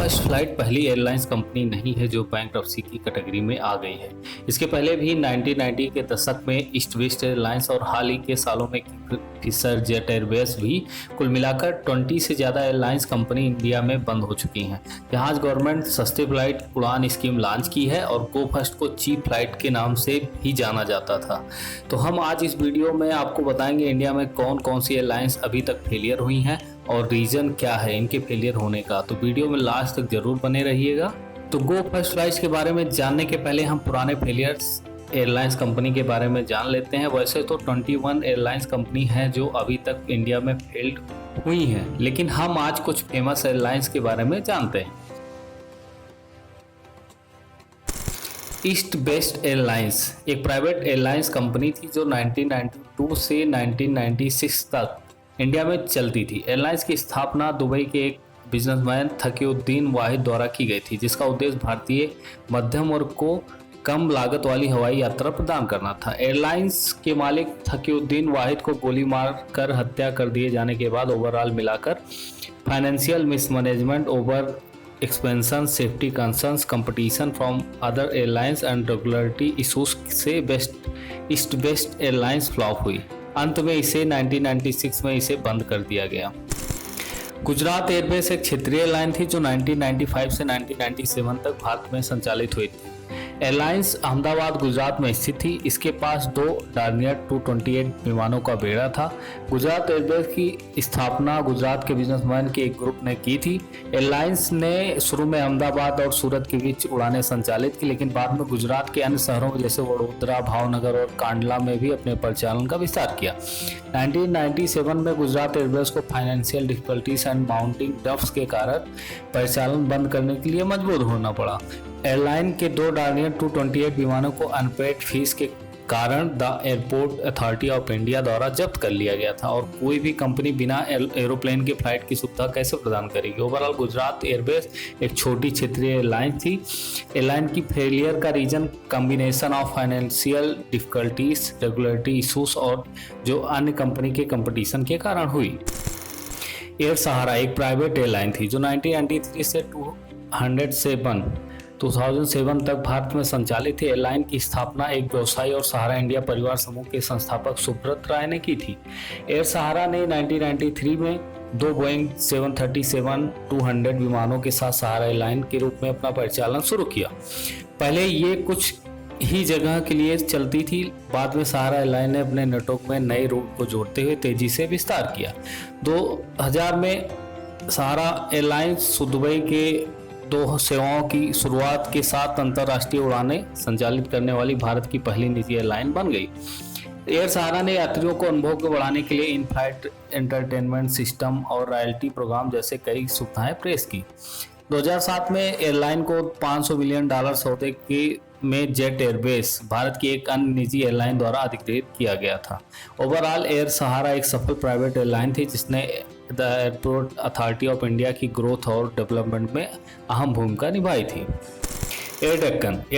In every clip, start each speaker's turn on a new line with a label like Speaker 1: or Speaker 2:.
Speaker 1: First flight पहली airlines company नहीं है जो बैंक्रप्सी की कैटेगरी में आ गई है। इसके पहले भी 1990 के दशक में ईस्ट वेस्ट एयरलाइंस और हाल ही के सालों में किंगफिशर जेट एयरवेज भी कुल मिलाकर 20 से ज़्यादा एयरलाइंस कंपनी इंडिया में बंद हो चुकी हैं। जहाज गवर्नमेंट सस्ते फ्लाइट उड़ान स्कीम लॉन्च की है और गो फर्स्ट को चीप फ्लाइट के नाम से भी जाना जाता था। तो हम आज इस वीडियो में आपको बताएंगे इंडिया में कौन कौन सी एयरलाइंस अभी तक फेलियर हुई हैं और रीज़न क्या है इनके फेलियर होने का। तो वीडियो में लास्ट तक जरूर बने रहिएगा। तो गो फर्स्ट फ्लाइट्स के बारे में जानने के पहले हम पुराने फेलियर्स एयरलाइंस कंपनी के बारे में जान लेते हैं। वैसे तो 21 एयरलाइंस कंपनी हैं जो अभी तक इंडिया में फेल्ड हुई हैं, लेकिन हम आज कुछ फेमस एयरलाइंस के बारे में जानते हैं। ईस्ट वेस्ट एयरलाइंस एक प्राइवेट एयरलाइंस कंपनी थी जो 1992 से 1996 तक इंडिया में चलती थी। एयरलाइंस की स्थापना दुबई के एक बिजनेसमैन तकीउद्दीन वाहिद द्वारा की गई थी, जिसका उद्देश्य भारतीय मध्यम वर्ग को कम लागत वाली हवाई यात्रा प्रदान करना था। एयरलाइंस के मालिक तकीउद्दीन वाहिद को गोली मार कर हत्या कर दिए जाने के बाद ओवरऑल मिलाकर financial mismanagement, over expansion, safety concerns, competition from other airlines and regularity issues से ईस्ट वेस्ट एयरलाइंस फ्लॉप हुई। अंत में इसे 1996 में इसे बंद कर दिया गया। गुजरात एयरवेज एक क्षेत्रीय एयरलाइन थी जो 1995 से 1997 तक भारत में संचालित हुई थी। एयरलाइंस अहमदाबाद गुजरात में स्थित थी। इसके पास 2 डार्नियर 228 विमानों का बेड़ा था। गुजरात एयरवेज की स्थापना गुजरात के बिजनेसमैन के एक ग्रुप ने की थी। एयरलाइंस ने शुरू में अहमदाबाद और सूरत के बीच उड़ानें संचालित की, लेकिन बाद में गुजरात के अन्य शहरों जैसे वडोदरा, भावनगर और कांडला में भी अपने परिचालन का विस्तार किया। 1997 में गुजरात एयरवेज को फाइनेंशियल डिफिकल्टीज एंड माउंटिंग डफ्स के कारण परिचालन बंद करने के लिए मजबूर होना पड़ा। एयरलाइन के 2 डार्नियर 228 विमानों को अनपेड फीस के कारण the airport authority of India द्वारा जब्त कर लिया गया था, और कोई भी कंपनी बिना एरोप्लेन के फ्लाइट की सुविधा कैसे प्रदान करेगी। ओवरऑल गुजरात एयरवेज एक छोटी क्षेत्रीय एयरलाइन थी। एयरलाइन की फेलियर का reason combination of financial difficulties, regulatory issues और जो अन्य कंपनी के कंपटीशन के कारण हुई। एयर सहारा एक प्राइवेट एयरलाइन थी जो 1993 से 2007 तक भारत में संचालित थी। एयरलाइन की स्थापना एक व्यवसायी और सहारा इंडिया परिवार समूह के संस्थापक सुब्रत राय ने की थी। एयर सहारा ने 1993 में 2 बोइंग 737-200 विमानों के साथ सहारा एयरलाइन के रूप में अपना परिचालन शुरू किया। पहले ये कुछ ही जगह के लिए चलती थी, बाद में सहारा एयरलाइन ने अपने नेटवर्क में नए रूट को जोड़ते हुए तेजी से विस्तार किया। 2000 में सहारा एयरलाइंस दुबई के 2 सेवाओं की शुरुआत के साथ अंतर्राष्ट्रीय उड़ानें संचालित करने वाली भारत की पहली निजी एयरलाइन बन गई। एयर सहारा ने यात्रियों को अनुभव को बढ़ाने के लिए इन फ्लाइट एंटरटेनमेंट सिस्टम और रॉयल्टी प्रोग्राम जैसे कई सुविधाएं पेश की। 2007 में एयरलाइन को $500 मिलियन सौदे के में जेट एयरवेज भारत की एक अन्य निजी एयरलाइन द्वारा अधिकृत किया गया था। ओवरऑल एयर सहारा एक सफल प्राइवेट एयरलाइन थी जिसने the airport authority of India की ग्रोथ और डेवलपमेंट में अहम भूमिका निभाई थी। एयर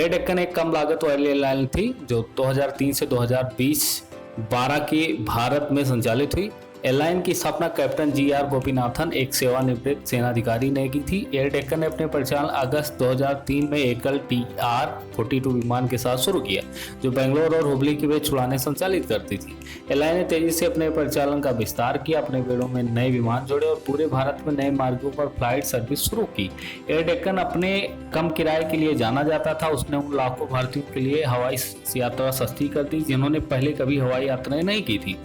Speaker 1: डेक्कन एक कम लागत वाली एयरलाइन थी जो 2003 से 2012 के भारत में संचालित हुई। एयरलाइन की स्थापना कैप्टन GR गोपीनाथन एक सेवानिवृत्त सेनाधिकारी ने की थी। एयर डेक्कन ने अपने परिचालन अगस्त 2003 में एकल TR-42 विमान के साथ शुरू किया जो बेंगलोर और हुबली के बीच उड़ानें संचालित करती थी। एयरलाइन ने तेजी से अपने परिचालन का विस्तार किया, अपने बेड़ों में नए विमान जोड़े और पूरे भारत में नए मार्गों पर फ्लाइट सर्विस शुरू की। एयर डेक्कन अपने कम किराए के लिए जाना जाता था। उसने उन लाखों भारतीयों के लिए हवाई यात्रा सस्ती कर दी जिन्होंने पहले कभी हवाई यात्राएं नहीं की थी।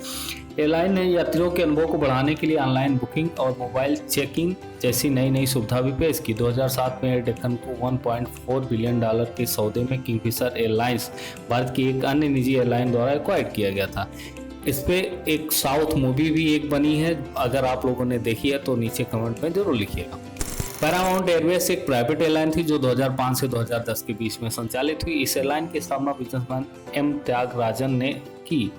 Speaker 1: एयरलाइन ने यात्रियों के अनुभव को बढ़ाने के लिए ऑनलाइन बुकिंग और मोबाइल चेकिंग जैसी नई सुविधा भी पेश की। 2007 में एयर डेक्कन को $1.4 बिलियन के सौदे में किंगफिशर एयरलाइंस भारत की एक अन्य निजी एयरलाइन द्वारा एक्वायर किया गया था। इस पे एक साउथ मूवी भी एक बनी है, अगर आप लोगों ने देखी है तो नीचे कमेंट में जरूर लिखिएगा। पैरामाउंट एयरवेज एक प्राइवेट एयरलाइन थी जो 2005 से 2010 के बीच में संचालित हुई। इस एयरलाइन की स्थापना बिजनेसमैन M त्यागराजन ने की।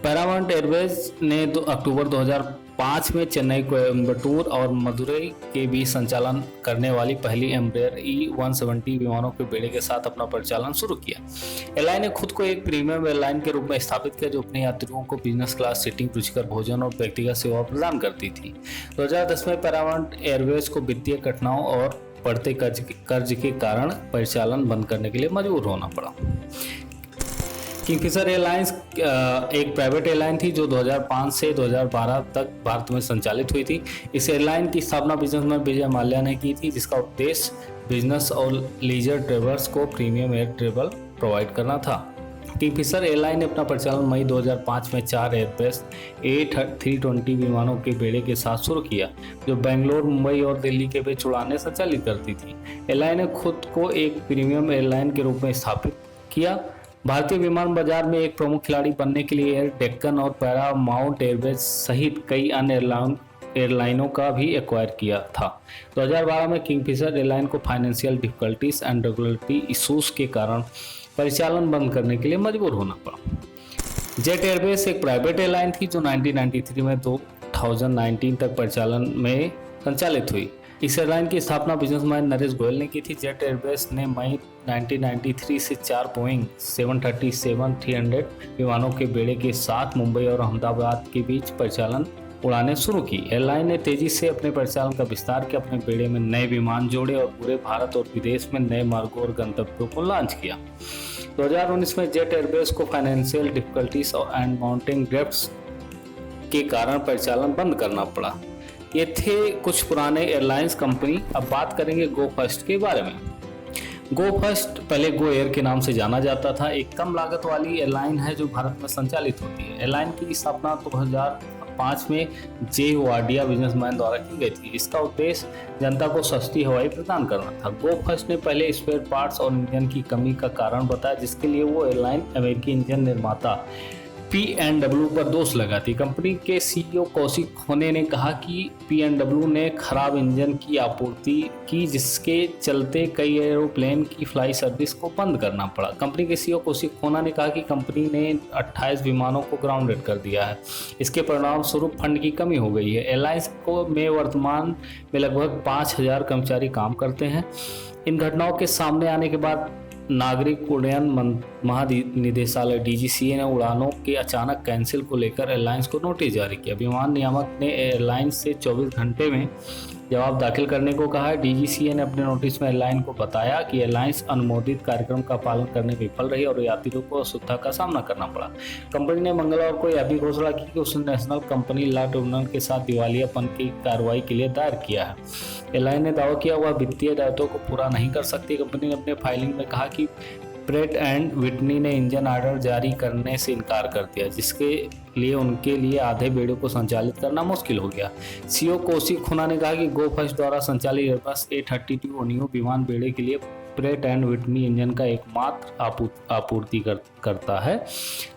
Speaker 1: पैरामाउंट एयरवेज ने अक्टूबर 2005 में चेन्नई, कोयम्बटूर और मदुरई के बीच संचालन करने वाली पहली एम्ब्रेयर E170 विमानों के बेड़े के साथ अपना परिचालन शुरू किया। एयरलाइन ने खुद को एक प्रीमियम एयरलाइन के रूप में स्थापित किया जो अपने यात्रियों को बिजनेस क्लास सीटिंग, रुचिकर भोजन और व्यक्तिगत सेवा प्रदान करती थी। 2010 में पैरामाउंट एयरवेज को वित्तीय घटनाओं और बढ़ते कर्ज के कारण परिचालन बंद करने के लिए मजबूर होना पड़ा। किंगफिशर एयरलाइंस एक प्राइवेट एयरलाइन थी जो 2005 से 2012 तक भारत में संचालित हुई थी। इस एयरलाइन की स्थापना बिजनेसमैन विजय माल्या ने की थी, जिसका उद्देश्य बिजनेस और लीजर ट्रेवलर्स को प्रीमियम एयर ट्रेवल प्रोवाइड करना था। किंगफिशर एयरलाइन ने अपना परिचालन मई 2005 में 4 एयरबस A320 विमानों के बेड़े के साथ शुरू किया, जो बेंगलोर, मुंबई और दिल्ली के बीच उड़ानें संचालित करती थी। एयरलाइन ने खुद को एक प्रीमियम एयरलाइन के रूप में स्थापित किया। भारतीय विमान बाजार में एक प्रमुख खिलाड़ी बनने के लिए एयर डेक्कन और पैरामाउंट एयरवेज सहित कई अन्य एयरलाइनों का भी एक्वायर किया था। 2012 में किंगफिशर एयरलाइन को financial difficulties and regulatory issues के कारण परिचालन बंद करने के लिए मजबूर होना पड़ा। जेट एयरवेज एक प्राइवेट एयरलाइन थी जो 1993 में 2019 तक परिचालन में संचालित हुई। इस एयरलाइन की स्थापना बिजनेसमैन नरेश गोयल ने की थी। जेट एयरवेज ने मई 1993 से 4 बोइंग 737-300 विमानों के बेड़े के साथ मुंबई और अहमदाबाद के बीच परिचालन उड़ानें शुरू की। एयरलाइन ने तेजी से अपने परिचालन का विस्तार किया, अपने बेड़े में नए विमान जोड़े और पूरे भारत और विदेश में नए मार्गों और गंतव्यों को लॉन्च किया। 2019 में जेट एयरवेज को financial difficulties and mounting drifts के कारण परिचालन बंद करना पड़ा। ये थे कुछ पुराने एयरलाइंस कंपनी। अब बात करेंगे गो फर्स्ट के बारे में। गो फर्स्ट पहले गो एयर के नाम से जाना जाता था, एक कम लागत वाली एयरलाइन है जो भारत में संचालित होती है। एयरलाइन की स्थापना 2005 में जे वाडिया बिजनेसमैन द्वारा की गई थी। इसका उद्देश्य जनता को सस्ती हवाई प्रदान करना था। गो फर्स्ट ने पहले स्पेयर पार्ट्स और इंजन की कमी का कारण बताया, जिसके लिए वो एयरलाइन अमेरिकी इंजन निर्माता P&W पर दोष लगाती। कंपनी के CEO कौशिक खोने ने कहा कि P&W ने खराब इंजन की आपूर्ति की, जिसके चलते कई एरोप्लेन की फ्लाई सर्विस को बंद करना पड़ा। कंपनी के CEO कौशिक खोना ने कहा कि कंपनी ने 28 विमानों को ग्राउंडेड कर दिया है। इसके परिणाम स्वरूप फंड की कमी हो गई है। एयरलाइंस में वर्तमान में लगभग 5000 कर्मचारी काम करते हैं। इन घटनाओं के सामने आने के बाद नागरिक उड्डयन महानिदेशालय DGCA ने उड़ानों के अचानक कैंसिल को लेकर एयरलाइंस को नोटिस जारी किया। विमान नियामक ने एयरलाइंस से 24 घंटे में जवाब दाखिल करने को कहा है। DGCA ने अपने नोटिस में एयरलाइन को बताया कि एयरलाइंस अनुमोदित कार्यक्रम का पालन करने में विफल रही और यात्रियों को असुविधा का सामना करना पड़ा। कंपनी ने मंगलवार को यह भी घोषणा की कि उसने नेशनल कंपनी लॉ ट्रिब्यूनल के साथ दिवालियापन की कार्रवाई के लिए दायर किया है। एयरलाइन ने दावा किया वह वित्तीय दायित्वों को पूरा नहीं कर सकती। कंपनी ने अपने फाइलिंग में कहा कि प्रेट एंड विटनी ने इंजन ऑर्डर जारी करने से इनकार कर दिया, जिसके लिए उनके लिए आधे बेड़ों को संचालित करना मुश्किल हो गया। CEO कौशिक खोना ने कहा कि गो फर्स्ट द्वारा संचालित एयरबस A320 विमान बेड़े के लिए प्रेट एंड विटनी इंजन का एकमात्र आपूर्ति करता है।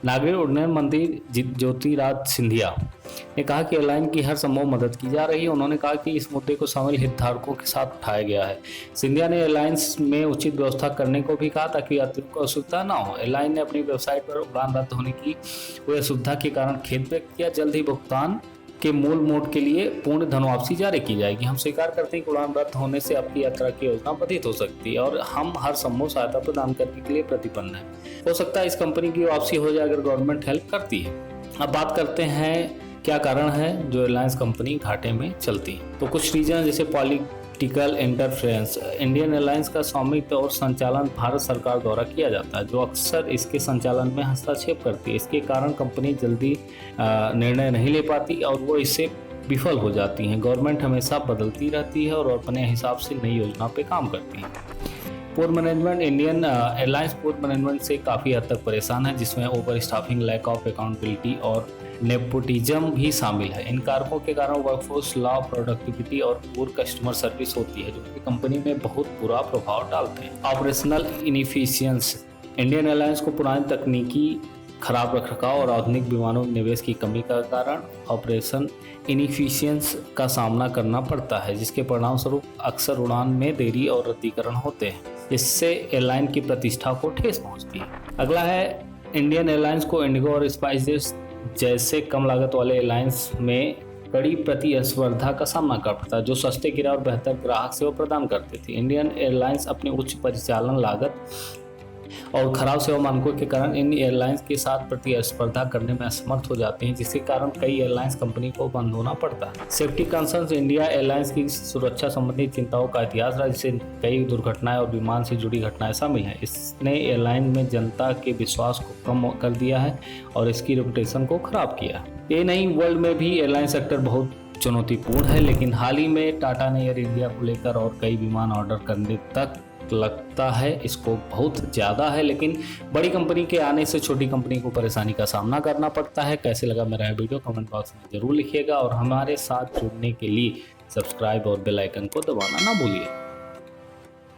Speaker 1: नागरिक उड्डयन मंत्री ज्योतिरादित्य सिंधिया ने कहा कि एयरलाइन की हर संभव मदद की जा रही है। उन्होंने कहा कि इस मुद्दे को शामिल हितधारकों के साथ उठाया गया है। सिंधिया ने एयरलाइंस में उचित व्यवस्था करने को भी कहा ताकि यात्रियों को असुविधा न हो। एयरलाइन ने अपनी वेबसाइट पर उड़ान रद्द होने की हुई असुविधा के कारण खेद व्यक्त किया। जल्द ही भुगतान के मूल मोड के लिए पूर्ण धनवापसी जारी की जाएगी। हम स्वीकार करते हैं कि उड़ान रद्द होने से आपकी यात्रा की योजना बाधित हो सकती है और हम हर संभव सहायता प्रदान करने के लिए प्रतिबद्ध हैं। हो सकता है इस कंपनी की वापसी हो जाए अगर गवर्नमेंट हेल्प करती है। अब बात करते हैं क्या कारण है जो एयरलाइंस कंपनी घाटे में चलती है। तो कुछ रीजन जैसे पॉलिटिकल इंटरफेरेंस। इंडियन एयरलाइंस का स्वामित्व और संचालन भारत सरकार द्वारा किया जाता है, जो अक्सर इसके संचालन में हस्तक्षेप करती है। इसके कारण कंपनी जल्दी निर्णय नहीं ले पाती और वो इससे विफल हो जाती हैं। गवर्नमेंट हमेशा बदलती रहती है और अपने हिसाब से नई योजना पे काम करती है। पूर्व मैनेजमेंट। इंडियन एयरलाइंस पूर्व मैनेजमेंट से काफ़ी हद तक परेशान है, जिसमें over staffing, lack of accountability और नेपोटिज्म भी शामिल है। इन कारकों के कारण वर्कफोर्स लॉ, प्रोडक्टिविटी और पूर कस्टमर सर्विस होती है, जो कि कंपनी में बहुत बुरा प्रभाव डालते हैं। Operational inefficiency. इंडियन एयरलाइंस को पुरानी तकनीकी खराब रखरखाव और आधुनिक विमानों में निवेश की कमी का कारण ऑपरेशन इनएफिशिएंस का सामना करना पड़ता है, जिसके परिणाम स्वरूप अक्सर उड़ान में देरी और रद्दीकरण होते हैं, जिससे एयरलाइन की प्रतिष्ठा को ठेस पहुंचती है। अगला है इंडियन एयरलाइंस को इंडिगो और स्पाइसजेट जैसे कम लागत वाले एयरलाइंस में कड़ी प्रतिस्पर्धा का सामना कर पड़ता है, जो सस्ते किराए और बेहतर ग्राहक सेवा प्रदान करती थी। इंडियन एयरलाइंस अपनी उच्च परिचालन लागत, और खराब सेवा मानकों के कारण इन एयरलाइंस के साथ प्रतिस्पर्धा करने में असमर्थ हो जाते हैं, जिसके कारण कई एयरलाइंस कंपनी को बंद होना पड़ता है। सेफ्टी कंसर्न्स इंडिया एयरलाइंस की सुरक्षा संबंधी चिंताओं का इतिहास रहा, जिससे कई दुर्घटनाएं और विमान से जुड़ी घटनाएं शामिल हैं। इसने एयरलाइन में जनता के विश्वास को कम कर दिया है और इसकी रेपुटेशन को खराब किया। ये नहीं, वर्ल्ड में भी एयरलाइन सेक्टर बहुत चुनौतीपूर्ण है, लेकिन हाल ही में टाटा ने एयर इंडिया को लेकर और कई विमान ऑर्डर करने तक लगता है इसको बहुत ज़्यादा है, लेकिन बड़ी कंपनी के आने से छोटी कंपनी को परेशानी का सामना करना पड़ता है। कैसे लगा मेरा वीडियो कमेंट बॉक्स में ज़रूर लिखिएगा और हमारे साथ जुड़ने के लिए सब्सक्राइब और बेल आइकन को दबाना ना भूलिए।